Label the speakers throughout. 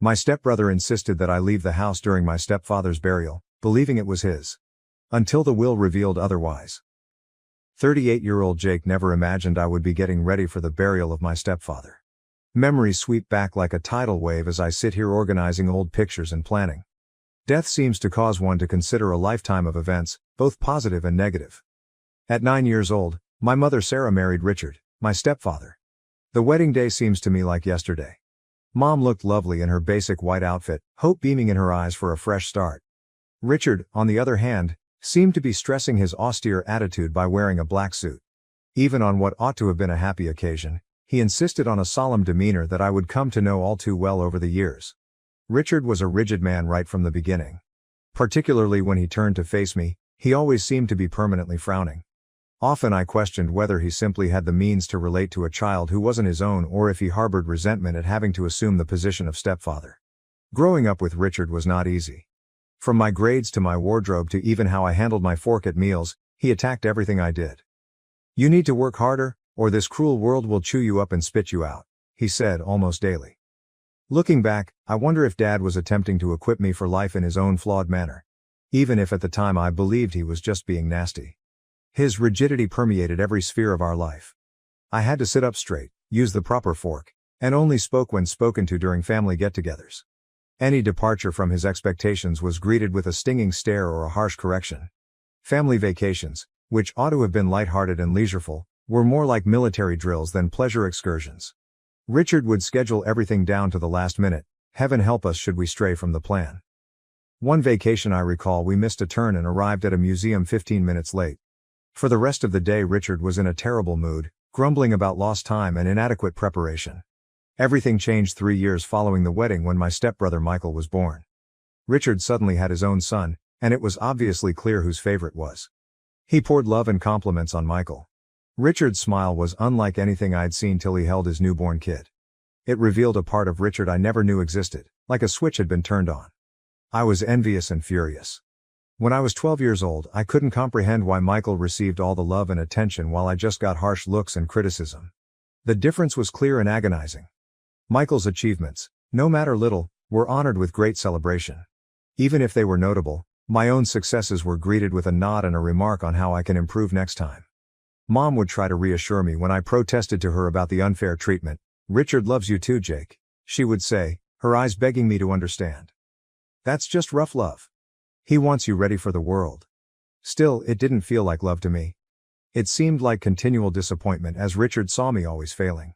Speaker 1: My stepbrother insisted that I leave the house during my stepfather's burial, believing it was his. Until the will revealed otherwise. 38-year-old Jake never imagined I would be getting ready for the burial of my stepfather. Memories sweep back like a tidal wave as I sit here organizing old pictures and planning. Death seems to cause one to consider a lifetime of events, both positive and negative. At 9 years old, my mother Sarah married Richard, my stepfather. The wedding day seems to me like yesterday. Mom looked lovely in her basic white outfit, hope beaming in her eyes for a fresh start. Richard, on the other hand, seemed to be stressing his austere attitude by wearing a black suit. Even on what ought to have been a happy occasion, he insisted on a solemn demeanor that I would come to know all too well over the years. Richard was a rigid man right from the beginning. Particularly when he turned to face me, he always seemed to be permanently frowning. Often I questioned whether he simply had the means to relate to a child who wasn't his own or if he harbored resentment at having to assume the position of stepfather. Growing up with Richard was not easy. From my grades to my wardrobe to even how I handled my fork at meals, he attacked everything I did. "You need to work harder, or this cruel world will chew you up and spit you out," he said almost daily. Looking back, I wonder if Dad was attempting to equip me for life in his own flawed manner. Even if at the time I believed he was just being nasty. His rigidity permeated every sphere of our life. I had to sit up straight, use the proper fork, and only spoke when spoken to during family get-togethers. Any departure from his expectations was greeted with a stinging stare or a harsh correction. Family vacations, which ought to have been lighthearted and leisureful, were more like military drills than pleasure excursions. Richard would schedule everything down to the last minute, heaven help us should we stray from the plan. One vacation I recall we missed a turn and arrived at a museum 15 minutes late. For the rest of the day Richard was in a terrible mood, grumbling about lost time and inadequate preparation. Everything changed 3 years following the wedding when my stepbrother Michael was born. Richard suddenly had his own son, and it was obviously clear whose favorite was. He poured love and compliments on Michael. Richard's smile was unlike anything I'd seen till he held his newborn kid. It revealed a part of Richard I never knew existed, like a switch had been turned on. I was envious and furious. When I was 12 years old, I couldn't comprehend why Michael received all the love and attention while I just got harsh looks and criticism. The difference was clear and agonizing. Michael's achievements, no matter little, were honored with great celebration. Even if they were notable, my own successes were greeted with a nod and a remark on how I can improve next time. Mom would try to reassure me when I protested to her about the unfair treatment. "Richard loves you too, Jake," she would say, her eyes begging me to understand. "That's just rough love. He wants you ready for the world." Still, it didn't feel like love to me. It seemed like continual disappointment as Richard saw me always failing.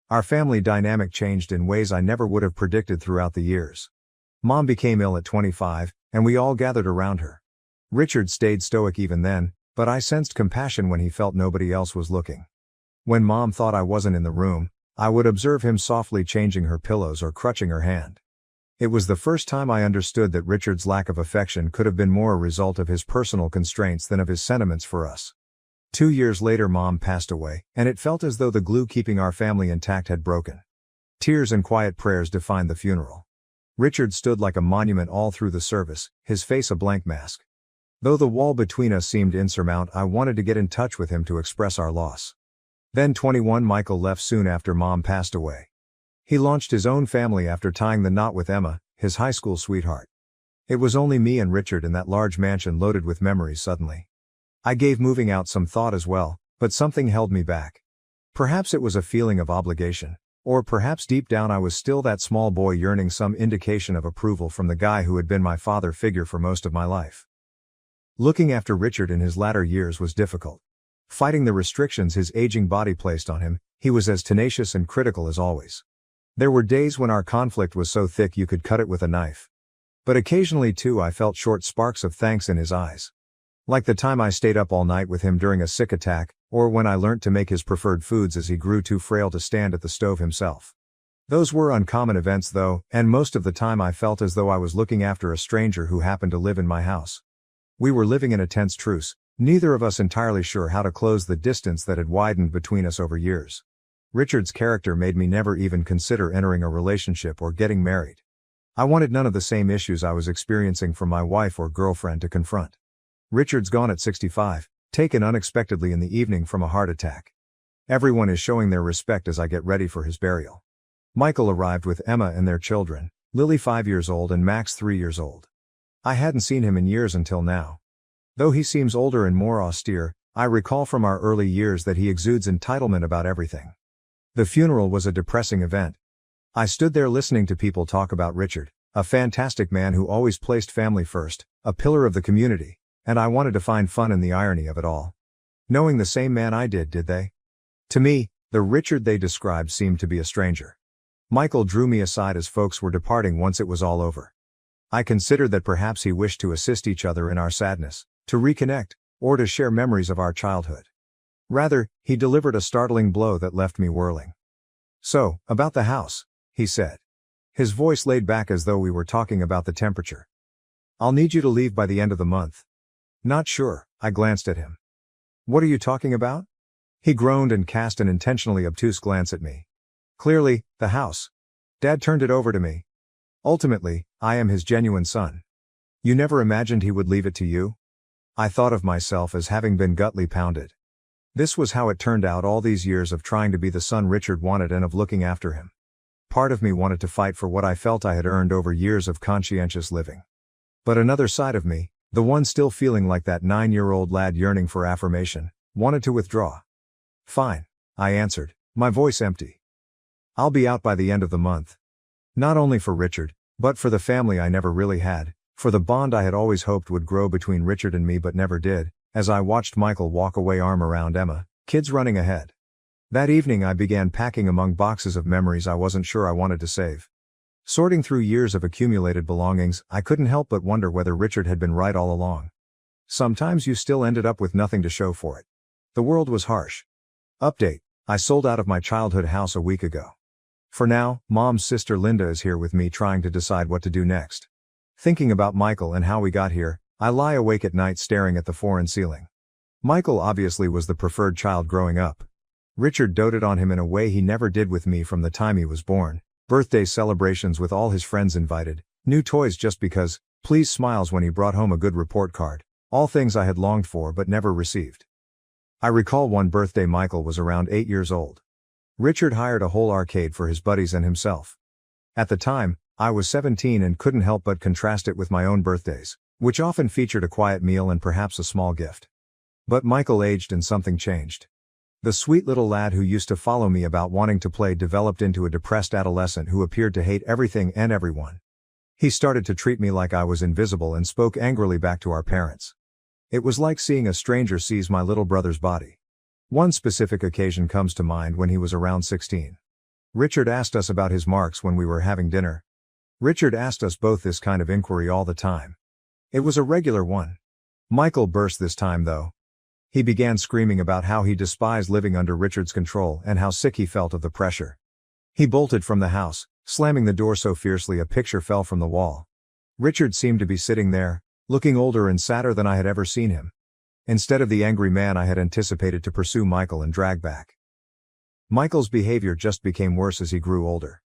Speaker 1: Our family dynamic changed in ways I never would have predicted throughout the years. Mom became ill at 25, and we all gathered around her. Richard stayed stoic even then, but I sensed compassion when he felt nobody else was looking. When Mom thought I wasn't in the room, I would observe him softly changing her pillows or crutching her hand. It was the first time I understood that Richard's lack of affection could have been more a result of his personal constraints than of his sentiments for us. 2 years later Mom passed away, and it felt as though the glue keeping our family intact had broken. Tears and quiet prayers defined the funeral. Richard stood like a monument all through the service, his face a blank mask. Though the wall between us seemed insurmountable, I wanted to get in touch with him to express our loss. Then 21 Michael left soon after Mom passed away. He launched his own family after tying the knot with Emma, his high school sweetheart. It was only me and Richard in that large mansion loaded with memories suddenly. I gave moving out some thought as well, but something held me back. Perhaps it was a feeling of obligation, or perhaps deep down I was still that small boy yearning some indication of approval from the guy who had been my father figure for most of my life. Looking after Richard in his latter years was difficult. Fighting the restrictions his aging body placed on him, he was as tenacious and critical as always. There were days when our conflict was so thick you could cut it with a knife. But occasionally too I felt short sparks of thanks in his eyes. Like the time I stayed up all night with him during a sick attack, or when I learnt to make his preferred foods as he grew too frail to stand at the stove himself. Those were uncommon events though, and most of the time I felt as though I was looking after a stranger who happened to live in my house. We were living in a tense truce, neither of us entirely sure how to close the distance that had widened between us over years. Richard's character made me never even consider entering a relationship or getting married. I wanted none of the same issues I was experiencing from my wife or girlfriend to confront. Richard's gone at 65, taken unexpectedly in the evening from a heart attack. Everyone is showing their respect as I get ready for his burial. Michael arrived with Emma and their children, Lily 5 years old and Max 3 years old. I hadn't seen him in years until now. Though he seems older and more austere, I recall from our early years that he exudes entitlement about everything. The funeral was a depressing event. I stood there listening to people talk about Richard, a fantastic man who always placed family first, a pillar of the community, and I wanted to find fun in the irony of it all. Knowing the same man I did they? To me, the Richard they described seemed to be a stranger. Michael drew me aside as folks were departing once it was all over. I considered that perhaps he wished to assist each other in our sadness, to reconnect, or to share memories of our childhood. Rather, he delivered a startling blow that left me whirling. "So, about the house," he said. His voice laid back as though we were talking about the temperature. "I'll need you to leave by the end of the month." "Not sure," I glanced at him. "What are you talking about?" He groaned and cast an intentionally obtuse glance at me. "Clearly, the house. Dad turned it over to me. Ultimately, I am his genuine son. You never imagined he would leave it to you?" I thought of myself as having been gutly pounded. This was how it turned out, all these years of trying to be the son Richard wanted and of looking after him. Part of me wanted to fight for what I felt I had earned over years of conscientious living. But another side of me, the one still feeling like that 9-year-old lad yearning for affirmation, wanted to withdraw. "Fine," I answered, my voice empty. "I'll be out by the end of the month." Not only for Richard, but for the family I never really had, for the bond I had always hoped would grow between Richard and me but never did, as I watched Michael walk away arm around Emma, kids running ahead. That evening I began packing among boxes of memories I wasn't sure I wanted to save. Sorting through years of accumulated belongings, I couldn't help but wonder whether Richard had been right all along. Sometimes you still ended up with nothing to show for it. The world was harsh. Update: I sold out of my childhood house a week ago. For now, Mom's sister Linda is here with me trying to decide what to do next. Thinking about Michael and how we got here, I lie awake at night staring at the foreign ceiling. Michael obviously was the preferred child growing up. Richard doted on him in a way he never did with me from the time he was born. Birthday celebrations with all his friends invited, new toys just because, please smiles when he brought home a good report card, all things I had longed for but never received. I recall one birthday Michael was around 8 years old. Richard hired a whole arcade for his buddies and himself. At the time, I was 17 and couldn't help but contrast it with my own birthdays, which often featured a quiet meal and perhaps a small gift. But Michael aged and something changed. The sweet little lad who used to follow me about wanting to play developed into a depressed adolescent who appeared to hate everything and everyone. He started to treat me like I was invisible and spoke angrily back to our parents. It was like seeing a stranger seize my little brother's body. One specific occasion comes to mind when he was around 16. Richard asked us about his marks when we were having dinner. Richard asked us both this kind of inquiry all the time. It was a regular one. Michael burst this time though. He began screaming about how he despised living under Richard's control and how sick he felt of the pressure. He bolted from the house, slamming the door so fiercely a picture fell from the wall. Richard seemed to be sitting there, looking older and sadder than I had ever seen him. Instead of the angry man I had anticipated to pursue Michael and drag back. Michael's behavior just became worse as he grew older.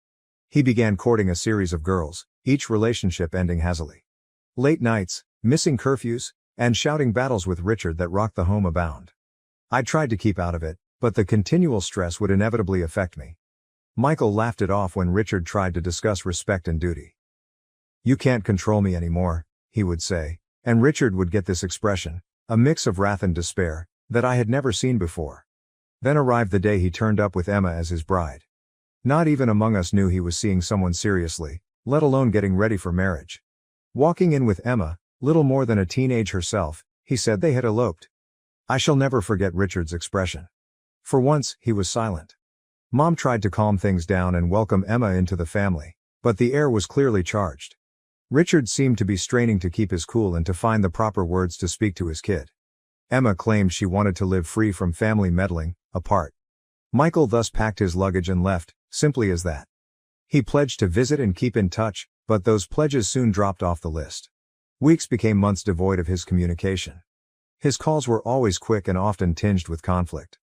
Speaker 1: He began courting a series of girls, each relationship ending hazily. Late nights, missing curfews, and shouting battles with Richard that rocked the home abound. I tried to keep out of it, but the continual stress would inevitably affect me. Michael laughed it off when Richard tried to discuss respect and duty. "You can't control me anymore," he would say, and Richard would get this expression, a mix of wrath and despair, that I had never seen before. Then arrived the day he turned up with Emma as his bride. Not even among us knew he was seeing someone seriously, let alone getting ready for marriage. Walking in with Emma, little more than a teenage herself, he said they had eloped. I shall never forget Richard's expression. For once, he was silent. Mom tried to calm things down and welcome Emma into the family, but the air was clearly charged. Richard seemed to be straining to keep his cool and to find the proper words to speak to his kid. Emma claimed she wanted to live free from family meddling, apart. Michael thus packed his luggage and left, simply as that. He pledged to visit and keep in touch, but those pledges soon dropped off the list. Weeks became months devoid of his communication. His calls were always quick and often tinged with conflict.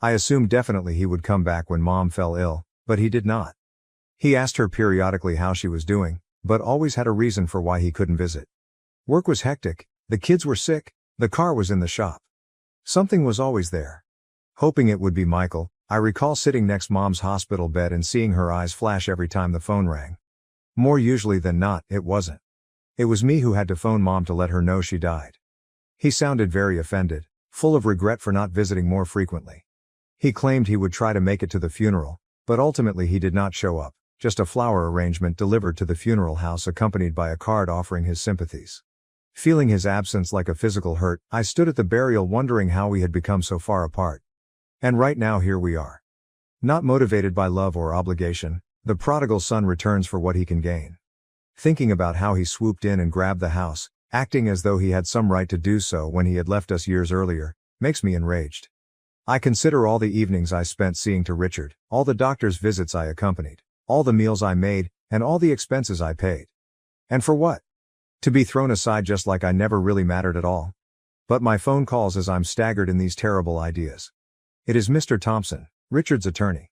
Speaker 1: I assumed definitely he would come back when Mom fell ill, but he did not. He asked her periodically how she was doing, but always had a reason for why he couldn't visit. Work was hectic, the kids were sick, the car was in the shop. Something was always there. Hoping it would be Michael, I recall sitting next Mom's hospital bed and seeing her eyes flash every time the phone rang. More usually than not, it wasn't. It was me who had to phone Mom to let her know she died. He sounded very offended, full of regret for not visiting more frequently. He claimed he would try to make it to the funeral, but ultimately he did not show up, just a flower arrangement delivered to the funeral house accompanied by a card offering his sympathies. Feeling his absence like a physical hurt, I stood at the burial wondering how we had become so far apart. And right now here we are. Not motivated by love or obligation, the prodigal son returns for what he can gain. Thinking about how he swooped in and grabbed the house, acting as though he had some right to do so when he had left us years earlier, makes me enraged. I consider all the evenings I spent seeing to Richard, all the doctor's visits I accompanied, all the meals I made, and all the expenses I paid. And for what? To be thrown aside just like I never really mattered at all. But my phone calls as I'm staggered in these terrible ideas. It is Mr. Thompson, Richard's attorney.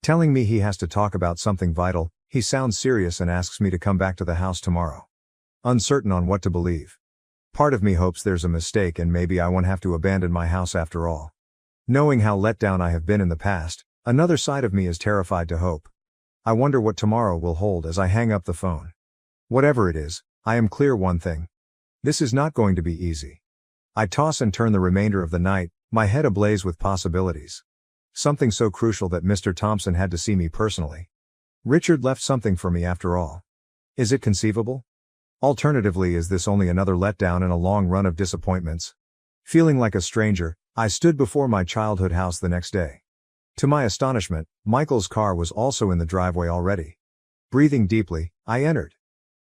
Speaker 1: Telling me he has to talk about something vital, he sounds serious and asks me to come back to the house tomorrow. Uncertain on what to believe. Part of me hopes there's a mistake and maybe I won't have to abandon my house after all. Knowing how let down I have been in the past, another side of me is terrified to hope. I wonder what tomorrow will hold as I hang up the phone. Whatever it is, I am clear one thing. This is not going to be easy. I toss and turn the remainder of the night, my head ablaze with possibilities. Something so crucial that Mr. Thompson had to see me personally. Richard left something for me after all. Is it conceivable? Alternatively, is this only another letdown in a long run of disappointments? Feeling like a stranger, I stood before my childhood house the next day. To my astonishment, Michael's car was also in the driveway already. Breathing deeply, I entered.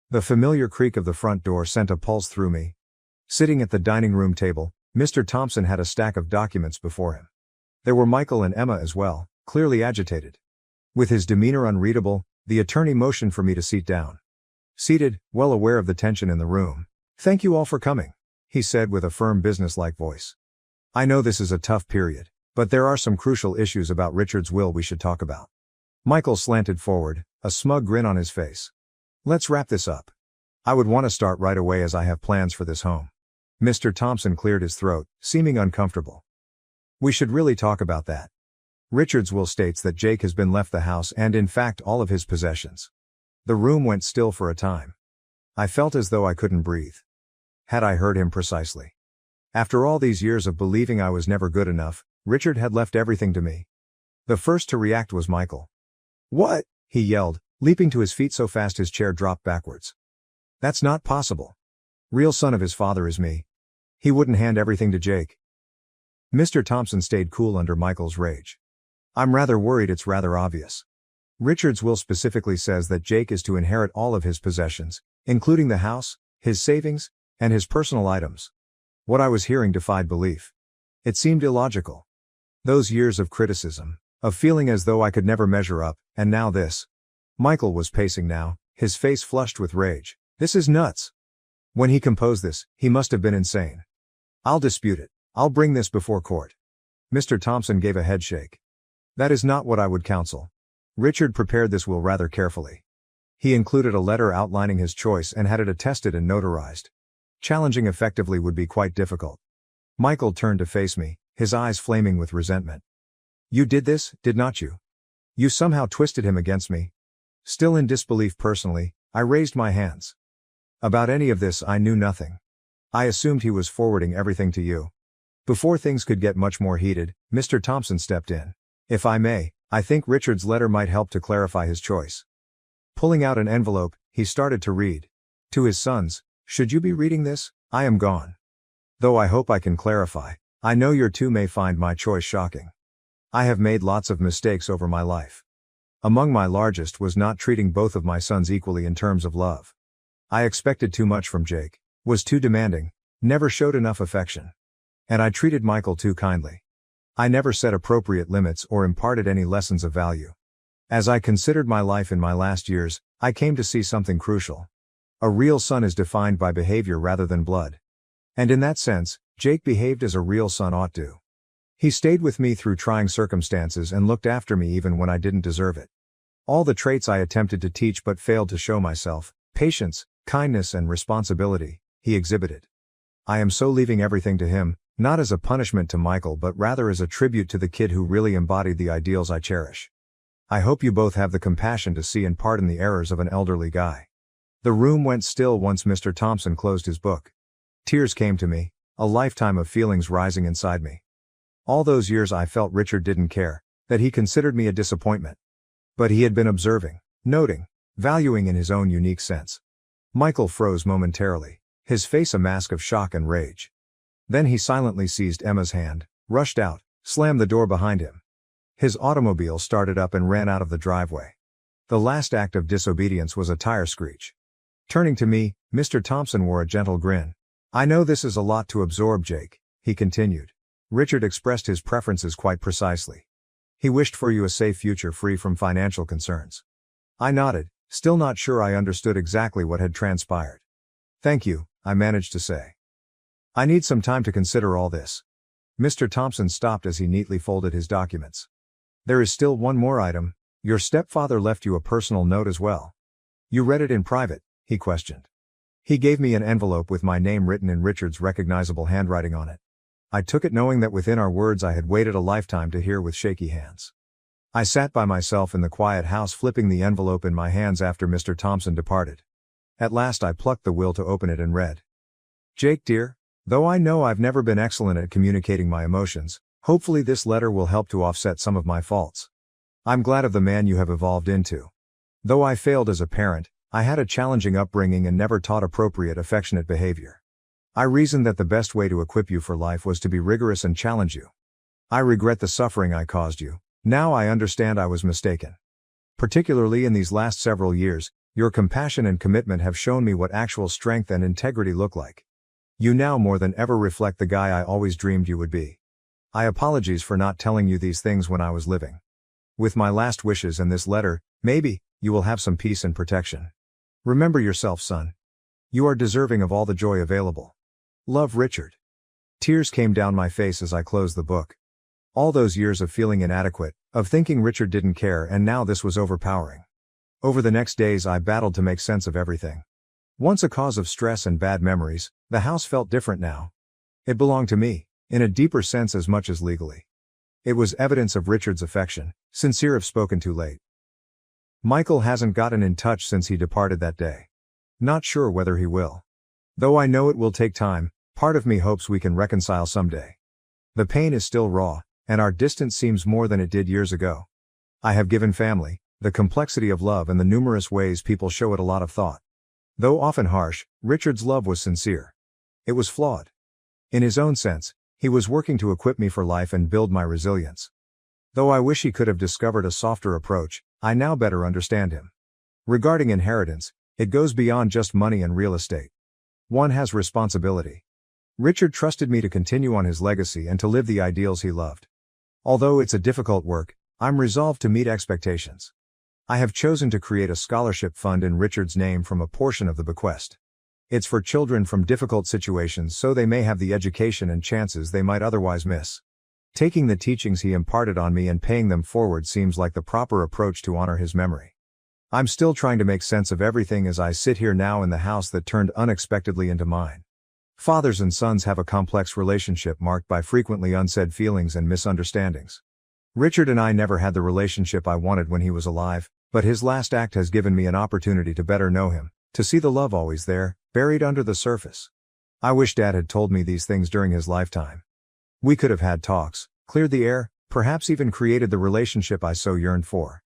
Speaker 1: The familiar creak of the front door sent a pulse through me. Sitting at the dining room table, Mr. Thompson had a stack of documents before him. There were Michael and Emma as well, clearly agitated. With his demeanor unreadable, the attorney motioned for me to sit down. Seated, well aware of the tension in the room. "Thank you all for coming," he said with a firm businesslike voice. "I know this is a tough period, but there are some crucial issues about Richard's will we should talk about." Michael slanted forward, a smug grin on his face. "Let's wrap this up. I would want to start right away as I have plans for this home." Mr. Thompson cleared his throat, seeming uncomfortable. "We should really talk about that. Richard's will states that Jake has been left the house and in fact all of his possessions." The room went still for a time. I felt as though I couldn't breathe. Had I heard him precisely? After all these years of believing I was never good enough, Richard had left everything to me. The first to react was Michael. "What?" he yelled, leaping to his feet so fast his chair dropped backwards. "That's not possible. Real son of his father is me. He wouldn't hand everything to Jake." Mr. Thompson stayed cool under Michael's rage. "I'm rather worried it's rather obvious. Richard's will specifically says that Jake is to inherit all of his possessions, including the house, his savings, and his personal items." What I was hearing defied belief. It seemed illogical. Those years of criticism, of feeling as though I could never measure up, and now this. Michael was pacing now, his face flushed with rage. "This is nuts. When he composed this, he must have been insane. I'll dispute it. I'll bring this before court." Mr. Thompson gave a head shake. "That is not what I would counsel. Richard prepared this will rather carefully. He included a letter outlining his choice and had it attested and notarized. Challenging effectively would be quite difficult." Michael turned to face me, his eyes flaming with resentment. "You did this, did not you? You somehow twisted him against me." Still in disbelief personally, I raised my hands. "About any of this I knew nothing. I assumed he was forwarding everything to you." Before things could get much more heated, Mr. Thompson stepped in. "If I may, I think Richard's letter might help to clarify his choice." Pulling out an envelope, he started to read. To his sons, "Should you be reading this, I am gone. Though I hope I can clarify, I know your two may find my choice shocking. I have made lots of mistakes over my life. Among my largest was not treating both of my sons equally in terms of love. I expected too much from Jake, was too demanding, never showed enough affection. And I treated Michael too kindly. I never set appropriate limits or imparted any lessons of value. As I considered my life in my last years, I came to see something crucial. A real son is defined by behavior rather than blood. And in that sense, Jake behaved as a real son ought to. He stayed with me through trying circumstances and looked after me even when I didn't deserve it. All the traits I attempted to teach but failed to show myself, patience, kindness and responsibility, he exhibited. I am so leaving everything to him, not as a punishment to Michael but rather as a tribute to the kid who really embodied the ideals I cherish. I hope you both have the compassion to see and pardon the errors of an elderly guy." The room went still once Mr. Thompson closed his book. Tears came to me, a lifetime of feelings rising inside me. All those years I felt Richard didn't care, that he considered me a disappointment. But he had been observing, noting, valuing in his own unique sense. Michael froze momentarily, his face a mask of shock and rage. Then he silently seized Emma's hand, rushed out, slammed the door behind him. His automobile started up and ran out of the driveway. The last act of disobedience was a tire screech. Turning to me, Mr. Thompson wore a gentle grin. "I know this is a lot to absorb, Jake," he continued. "Richard expressed his preferences quite precisely. He wished for you a safe future free from financial concerns." I nodded, still not sure I understood exactly what had transpired. "Thank you," I managed to say. "I need some time to consider all this." Mr. Thompson stopped as he neatly folded his documents. "There is still one more item. Your stepfather left you a personal note as well. You read it in private?" he questioned. He gave me an envelope with my name written in Richard's recognizable handwriting on it. I took it knowing that within our words I had waited a lifetime to hear with shaky hands. I sat by myself in the quiet house flipping the envelope in my hands after Mr. Thompson departed. At last I plucked the will to open it and read. "Jake dear, though I know I've never been excellent at communicating my emotions, hopefully this letter will help to offset some of my faults. I'm glad of the man you have evolved into. Though I failed as a parent, I had a challenging upbringing and never taught appropriate affectionate behavior. I reasoned that the best way to equip you for life was to be rigorous and challenge you. I regret the suffering I caused you. Now I understand I was mistaken. Particularly in these last several years, your compassion and commitment have shown me what actual strength and integrity look like. You now more than ever reflect the guy I always dreamed you would be. I apologize for not telling you these things when I was living. With my last wishes and this letter, maybe, you will have some peace and protection. Remember yourself, son. You are deserving of all the joy available. Love, Richard." Tears came down my face as I closed the book. All those years of feeling inadequate, of thinking Richard didn't care, and now this was overpowering. Over the next days I battled to make sense of everything. Once a cause of stress and bad memories, the house felt different now. It belonged to me, in a deeper sense as much as legally. It was evidence of Richard's affection, sincere if spoken too late. Michael hasn't gotten in touch since he departed that day. Not sure whether he will. Though I know it will take time, part of me hopes we can reconcile someday. The pain is still raw, and our distance seems more than it did years ago. I have given family, the complexity of love and the numerous ways people show it a lot of thought. Though often harsh, Richard's love was sincere. It was flawed. In his own sense, he was working to equip me for life and build my resilience. Though I wish he could have discovered a softer approach, I now better understand him. Regarding inheritance, it goes beyond just money and real estate. One has responsibility. Richard trusted me to continue on his legacy and to live the ideals he loved. Although it's a difficult work, I'm resolved to meet expectations. I have chosen to create a scholarship fund in Richard's name from a portion of the bequest. It's for children from difficult situations so they may have the education and chances they might otherwise miss. Taking the teachings he imparted on me and paying them forward seems like the proper approach to honor his memory. I'm still trying to make sense of everything as I sit here now in the house that turned unexpectedly into mine. Fathers and sons have a complex relationship marked by frequently unsaid feelings and misunderstandings. Richard and I never had the relationship I wanted when he was alive, but his last act has given me an opportunity to better know him, to see the love always there, buried under the surface. I wish Dad had told me these things during his lifetime. We could have had talks, cleared the air, perhaps even created the relationship I so yearned for.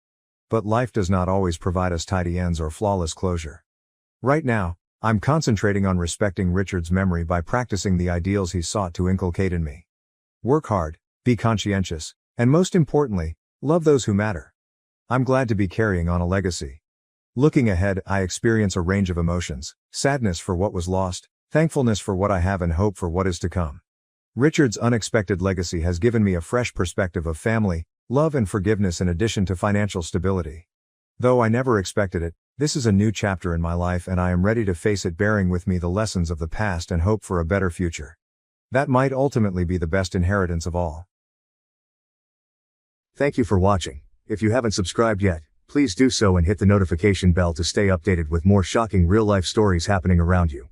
Speaker 1: But life does not always provide us tidy ends or flawless closure. Right now, I'm concentrating on respecting Richard's memory by practicing the ideals he sought to inculcate in me. Work hard, be conscientious, and most importantly, love those who matter. I'm glad to be carrying on a legacy. Looking ahead, I experience a range of emotions: sadness for what was lost, thankfulness for what I have, and hope for what is to come. Richard's unexpected legacy has given me a fresh perspective of family, love and forgiveness in addition to financial stability. Though I never expected it, this is a new chapter in my life and I am ready to face it, bearing with me the lessons of the past and hope for a better future. That might ultimately be the best inheritance of all.
Speaker 2: Thank you for watching. If you haven't subscribed yet, please do so and hit the notification bell to stay updated with more shocking real-life stories happening around you.